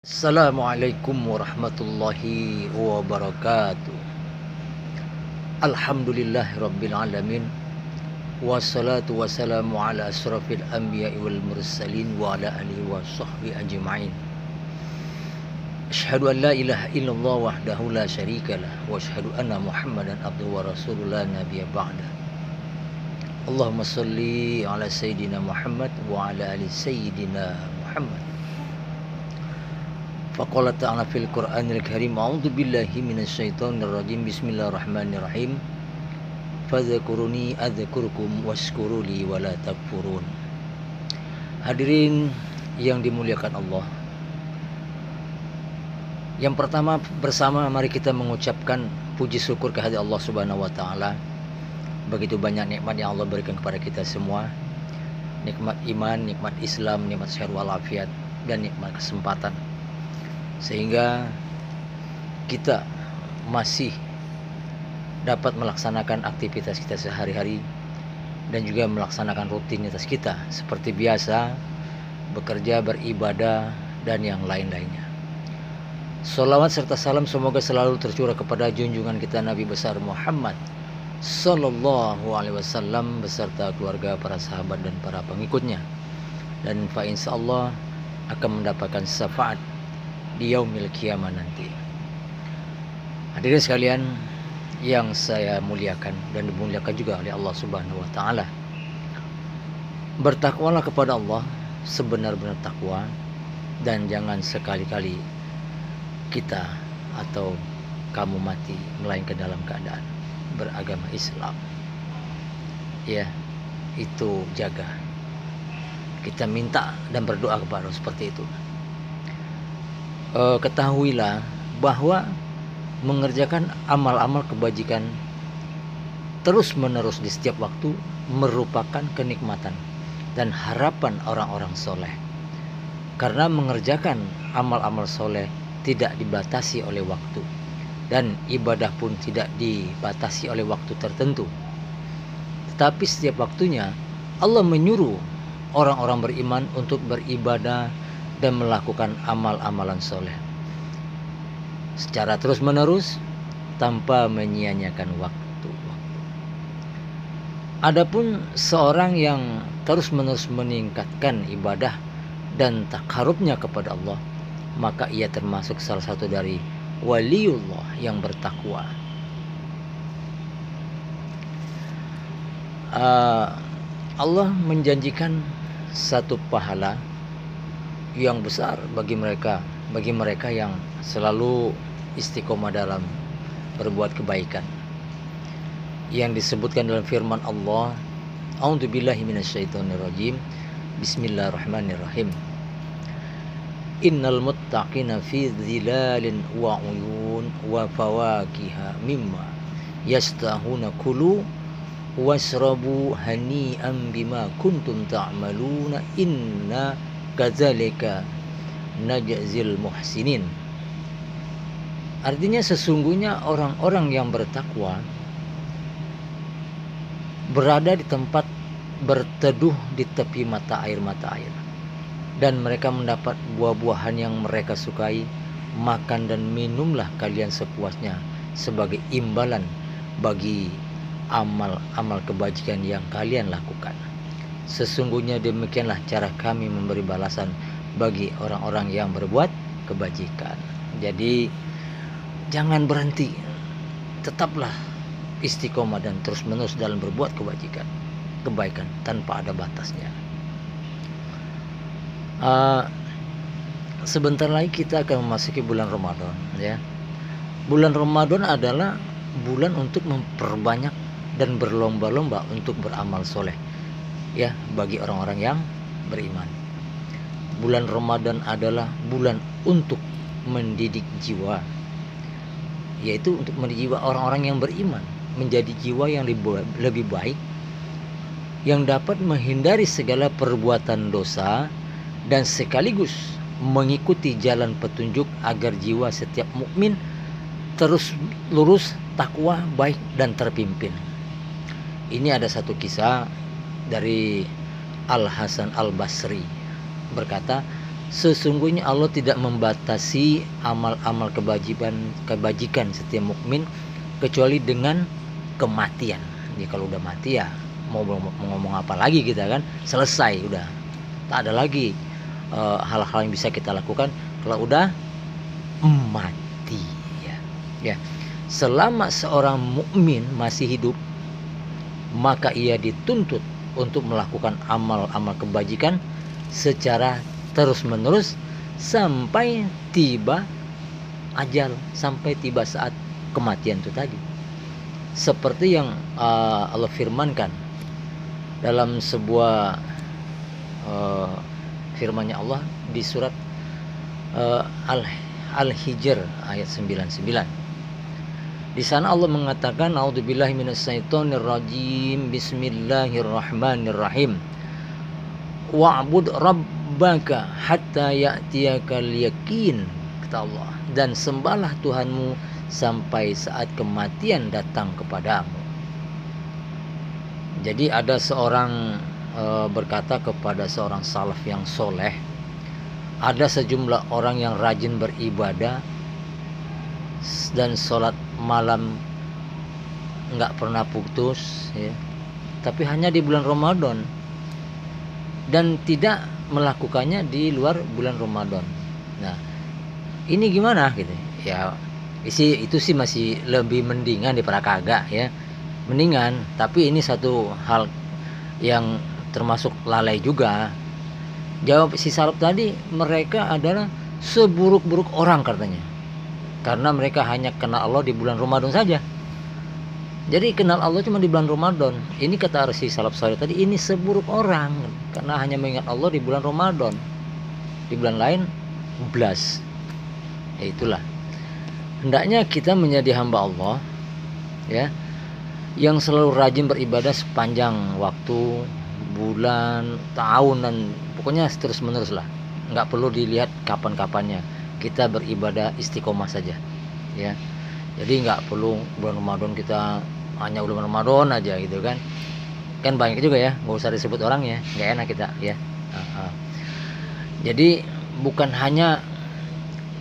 Assalamualaikum warahmatullahi wabarakatuh. Alhamdulillahirabbil alamin. Wassalatu wassalamu ala asrafil anbiya'i wal mursalin wa ala alihi wa sahbihi ajma'in. Asyhadu an la ilaha illallah wahdahu la syarikalah wa asyhadu anna Muhammadan abduhu wa rasuluhu la nabiyya ba'da. Allahumma shalli ala sayyidina Muhammad wa ala ali sayyidina Muhammad. Faqala ta'ala fil Qur'anil Karim, a'udzu billahi minasyaitonir rajim. Bismillahirrahmanirrahim. Fadhkuruni adzkurkum washkuruli wala takfurun. Hadirin yang dimuliakan Allah. Yang pertama, bersama mari kita mengucapkan puji syukur kehadirat Allah Subhanahu wa taala. Begitu banyak nikmat yang Allah berikan kepada kita semua. Nikmat iman, nikmat Islam, nikmat sehat walafiat, dan nikmat kesempatan. Sehingga kita masih dapat melaksanakan aktivitas kita sehari-hari dan juga melaksanakan rutinitas kita seperti biasa, bekerja, beribadah, dan yang lain-lainnya. Sholawat serta salam semoga selalu tercurah kepada junjungan kita Nabi besar Muhammad Sallallahu Alaihi Wasallam beserta keluarga, para sahabat, dan para pengikutnya. Dan insyaallah akan mendapatkan syafaat di yaumil qiyamah nanti. Hadirin sekalian yang saya muliakan dan dimuliakan juga oleh Allah Subhanahu wa taala. Bertakwalah kepada Allah sebenar-benar takwa, dan jangan sekali-kali kita atau kamu mati melainkan dalam keadaan beragama Islam. Ya, itu jaga. Kita minta dan berdoa kepada Allah seperti itu. Ketahuilah bahwa mengerjakan amal-amal kebajikan terus-menerus di setiap waktu merupakan kenikmatan dan harapan orang-orang soleh. Karena mengerjakan amal-amal soleh tidak dibatasi oleh waktu, dan ibadah pun tidak dibatasi oleh waktu tertentu. Tetapi setiap waktunya Allah menyuruh orang-orang beriman untuk beribadah dan melakukan amal-amalan soleh secara terus-menerus tanpa menyia-nyiakan waktu. Adapun seorang yang terus-menerus meningkatkan ibadah dan takarubnya kepada Allah, maka ia termasuk salah satu dari waliullah yang bertakwa. Allah menjanjikan satu pahala yang besar bagi mereka yang selalu istiqomah dalam berbuat kebaikan, yang disebutkan dalam firman Allah, a'udzu billahi minasyaitonir rajim. Bismillahirrahmanirrahim. Innal muttaqina fi dhilalin wa 'uyun wa fawakiha mimma yastahuna kulu washrabu hani'an bima kuntum ta'maluna inna kadzalika najzil muhsinin. Artinya sesungguhnya orang-orang yang bertakwa berada di tempat berteduh di tepi mata air, dan mereka mendapat buah-buahan yang mereka sukai. Makan dan minumlah kalian sepuasnya sebagai imbalan bagi amal-amal kebajikan yang kalian lakukan. Sesungguhnya demikianlah cara kami memberi balasan bagi orang-orang yang berbuat kebajikan. Jadi jangan berhenti, tetaplah istiqomah dan terus-menerus dalam berbuat kebaikan tanpa ada batasnya. Sebentar lagi kita akan memasuki bulan Ramadan, ya. Bulan Ramadan adalah bulan untuk memperbanyak dan berlomba-lomba untuk beramal soleh, ya, bagi orang-orang yang beriman. Bulan Ramadan adalah bulan untuk mendidik jiwa, yaitu untuk mendidik jiwa orang-orang yang beriman menjadi jiwa yang lebih baik, yang dapat menghindari segala perbuatan dosa dan sekaligus mengikuti jalan petunjuk agar jiwa setiap mukmin terus lurus, takwa, baik, dan terpimpin. Ini ada satu kisah dari Al Hasan Al Basri berkata, Sesungguhnya Allah tidak membatasi amal-amal kebajikan setiap mukmin kecuali dengan kematian. Jadi kalau udah mati ya mau ngomong apa lagi kita kan, selesai udah. Tak ada lagi hal-hal yang bisa kita lakukan kalau udah mati ya. Ya. Selama seorang mukmin masih hidup, maka ia dituntut untuk melakukan amal-amal kebajikan secara terus-menerus sampai tiba ajal, sampai tiba saat kematian itu tadi. Seperti yang Allah firmankan dalam sebuah firman-Nya Allah di surat Al-Hijr ayat 99. Di sana Allah mengatakan, a'udzubillahi minasyaitonirrajim, bismillahirrahmanirrahim. Wa'bud rabbaka hatta ya'tiyakal yaqin, kata Allah, dan sembahlah Tuhanmu sampai saat kematian datang kepadamu. Jadi ada seorang berkata kepada seorang salaf yang soleh, ada sejumlah orang yang rajin beribadah dan sholat malam nggak pernah putus ya, tapi hanya di bulan Ramadan, dan tidak melakukannya di luar bulan Ramadan. Nah, ini gimana gitu ya? Itu sih masih lebih mendingan daripada kagak ya, mendingan. Tapi ini satu hal yang termasuk lalai juga. Jawab si salaf tadi, mereka adalah seburuk-buruk orang katanya, karena mereka hanya kenal Allah di bulan Ramadan saja. Jadi kenal Allah cuma di bulan Ramadan. Ini kata si salaf saleh tadi, ini seburuk orang karena hanya mengingat Allah di bulan Ramadan. Di bulan lain blas. Ya itulah. Hendaknya kita menjadi hamba Allah ya, yang selalu rajin beribadah sepanjang waktu, bulan, tahun, dan pokoknya terus-menerus lah. Nggak perlu dilihat kapan-kapannya. Kita beribadah istiqomah saja ya. Jadi nggak perlu bulan Ramadan kita hanya bulan Ramadan aja gitu kan banyak juga ya, nggak usah disebut orang ya, nggak enak kita ya. Jadi bukan hanya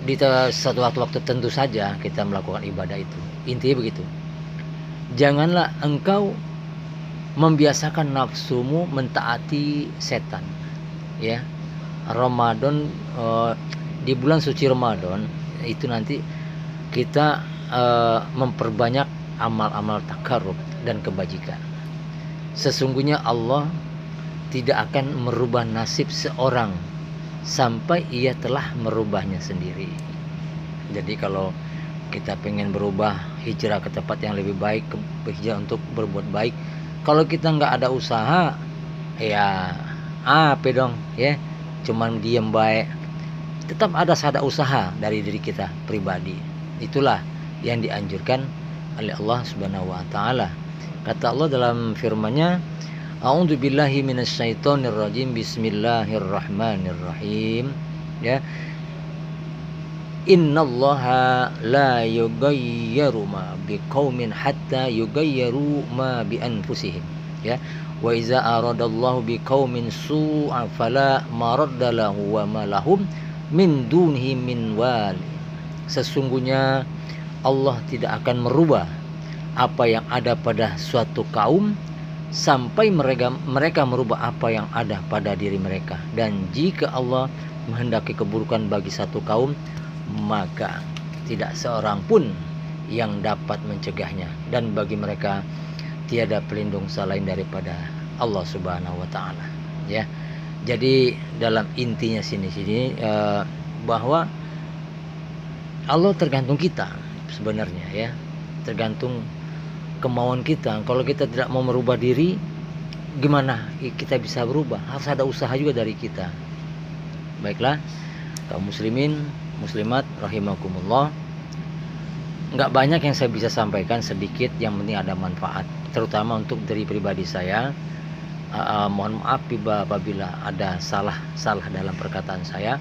di satu waktu tertentu saja kita melakukan ibadah itu, intinya begitu. Janganlah engkau membiasakan nafsumu mentaati setan ya. Ramadan di bulan suci Ramadan itu nanti kita memperbanyak amal-amal takarrub dan kebajikan. Sesungguhnya Allah tidak akan merubah nasib seorang sampai ia telah merubahnya sendiri. Jadi kalau kita pengen berubah, hijrah ke tempat yang lebih baik, hijrah untuk berbuat baik, kalau kita nggak ada usaha ya apa dong ya, cuman diem baik, tetap ada usaha dari diri kita pribadi. Itulah yang dianjurkan oleh Allah Subhanahu wa taala. Kata Allah dalam firman-Nya, a'udzubillahi minasyaitonirrajim, bismillahirrahmanirrahim ya. Innallaha la yughayyiru ma biqaumin hatta yughayyiru ma bi anfusihim ya. Wa iza aradallahu biqaumin su'a fala maradda lahu wa ma lahum min dunihi min wali. Sesungguhnya Allah tidak akan merubah apa yang ada pada suatu kaum sampai mereka merubah apa yang ada pada diri mereka. Dan jika Allah menghendaki keburukan bagi satu kaum, maka tidak seorang pun yang dapat mencegahnya, dan bagi mereka tiada pelindung selain daripada Allah Subhanahu wa taala ya. Jadi dalam intinya sini bahwa Allah tergantung kita sebenarnya ya, tergantung kemauan kita. Kalau kita tidak mau merubah diri, gimana kita bisa berubah? Harus ada usaha juga dari kita. Baiklah, kaum muslimin muslimat rahimakumullah, nggak banyak yang saya bisa sampaikan, sedikit, yang penting ada manfaat, terutama untuk diri pribadi saya. Mohon maaf apabila ada salah dalam perkataan saya.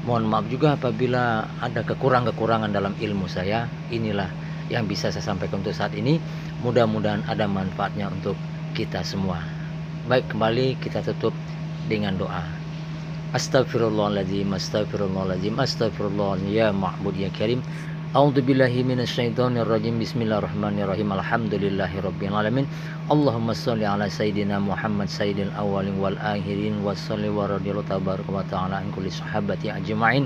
Mohon maaf juga apabila ada kekurangan dalam ilmu saya. Inilah yang bisa saya sampaikan untuk saat ini. Mudah-mudahan ada manfaatnya untuk kita semua. Baik, kembali kita tutup dengan doa. Astaghfirullahaladzim, astaghfirullahaladzim, astaghfirullahaladzim, ya ma'bud ya karim. A'udzu billahi minasyaitonir rajim. Bismillahirrahmanirrahim. Alhamdulillahirabbil alamin. Allahumma shalli ala sayidina Muhammad sayyidil awwalin wal akhirin wa shalli wa radhiyallahu tabaraka wa ta'ala an kulli sahabati ajma'in.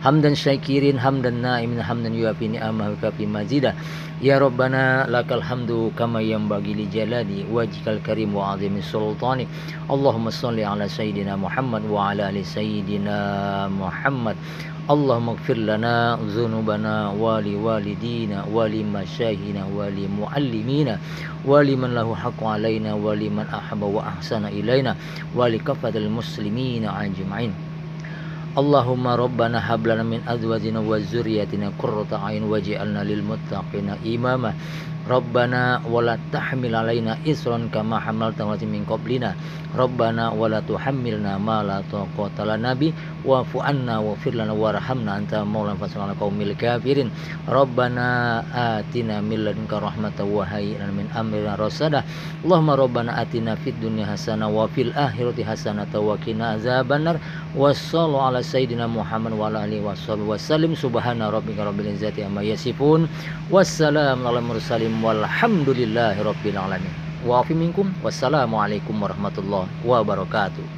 Hamdan syakirin, hamdan na'imin, hamdan yuafi ni'amahu kafi mazidah. Ya Rabbana lakal hamdu kama yanbaghi li jalali wajhikal karim wa azimi sultani. Allahumma shalli ala sayyidina Muhammad wa ala ali sayyidina Muhammad. Allahumma ighfir lana dzunubana wa li walidina wa li masyaykhina wa li muallimina wa liman lahu haqqu alaina wa liman ahabba wa ahsana ilaina wa li kafatil muslimina ajma'in. Allahumma rabbana hab lana min azwajina wa dzurriyyatina qurrata a'yun waj'alna lil muttaqina imama. Rabbana wala tahmil alaina isran kama hamaltahu min qablina. Rabbana wala tuhammilna ma la taqata lana bi wa'fu anna waghfir lana warhamna anta maulana fansurna qaumil kafirin. Rabbana atina min ladunka rahmatan wa hayyi lana min amrina rasada. Allahumma rabbana atina fid dunya hasanah wa fil akhirati hasanah wa qina azabannar. Wassallallahu ala sayyidina Muhammad wa ala alihi washabihi wasallim. Subhana rabbika rabbil izzati amma yasifun. Wassalamu ala mursalin walhamdulillahi rabbil alamin. Wa afi minkum. Wassalamualaikum warahmatullahi wabarakatuh.